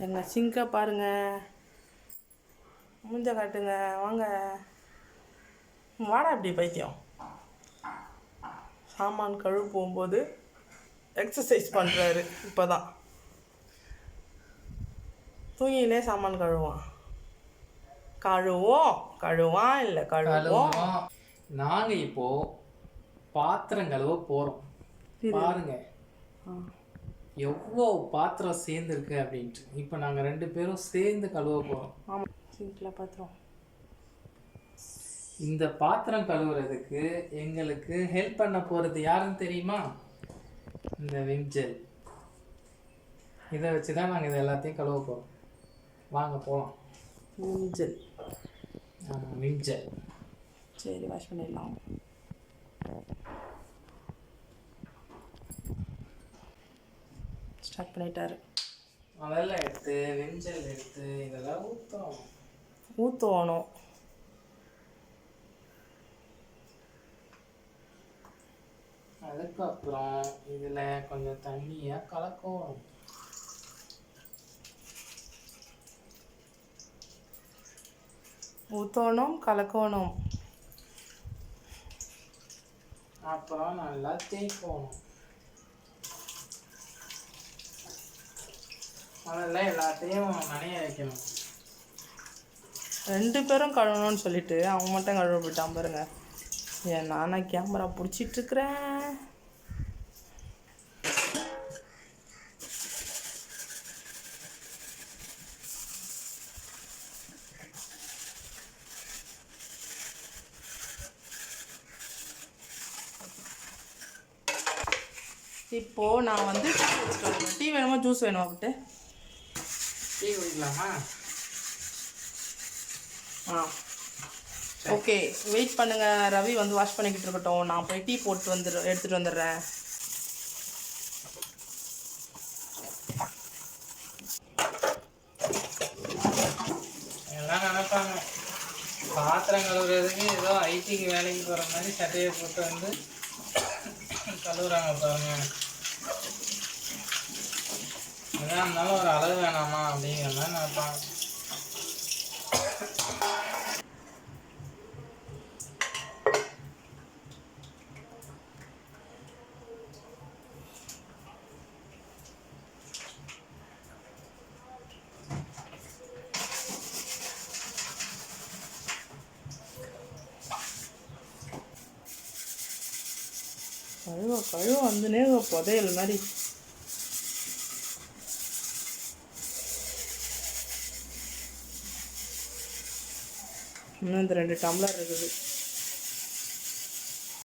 எங்கள் சிங்கை பாருங்க, மூஞ்ச காட்டுங்க, வாங்க வாடா இப்படி பைத்தியம். சாமான் கழுவு போகும்போது எக்ஸசைஸ் பண்ணுறாரு. இப்போ தான் தூங்கினே சாமான் கழுவான். கழுவான் இல்லை கழுவோம். நாங்கள் இப்போது பாத்திரம் கழுவ போகிறோம். பாருங்க எவ்வளோ பாத்திரம் சேர்ந்துருக்கு அப்படின்ட்டு. இப்போ நாங்கள் 2 பேரும் சேர்ந்து கழுவ போகிறோம். ஆமாம், சிங்கில் பாத்திரம். இந்த பாத்திரம் கழுவுறதுக்கு எங்களுக்கு ஹெல்ப் பண்ண போகிறது யாருன்னு தெரியுமா? இந்த விம்ஜெல். இதை வச்சு தான் நாங்கள் இதை எல்லாத்தையும் கழுவ போகிறோம். வாங்க போகலாம். விம்ஜெல். விம்ஜெல். சரி, வாஷ் பண்ணிடலாம். ஸ்டார்ட் பண்ணிட்டாரு. அதெல்லாம் எடுத்து விம்ஜெல் எடுத்து இதெல்லாம் ஊற்றணும். அதுக்கப்புறம் இதில் கொஞ்சம் தண்ணியாக கலக்கணும். ஊற்றணும், கலக்கணும். அப்புறம் நல்லா தேய்க்கணும். அதெல்லாம் எல்லாத்தையும் நனைய வைக்கணும். 2 பேரும் கழுவணும்னு சொல்லிட்டு அவன் மட்டும் கழுவ போயிட்டான் பாருங்க. ஏன் நானா கேமரா பிடிச்சிட்ருக்குறேன். இப்போது நான் வந்து டீ வேணுமா ஜூஸ் வேணுமா விட்டு டீ குடிக்கலாமா? ஓகே, வெயிட் பண்ணுங்கள். ரவி வந்து வாஷ் பண்ணிக்கிட்டு இருக்கட்டும். நான் போய் டீ போட்டு எடுத்துகிட்டு வந்துடுறேன். எல்லாம் நினைப்பாங்க பாத்திரம் கழுவுறதுக்கு ஏதோ ஐடிக்கு வேலைக்கு போகிற மாதிரி சட்டையை போட்டு வந்து கழுவுறாங்க பாருங்க. எதாக இருந்தாலும் ஒரு அளவு வேணாமா அப்படிங்கிற மாதிரி நினைப்பாங்க. கழுவ வந்துனே புதையல் மாதிரி. இன்னும் இந்த 2 டம்ளர் இருக்குது.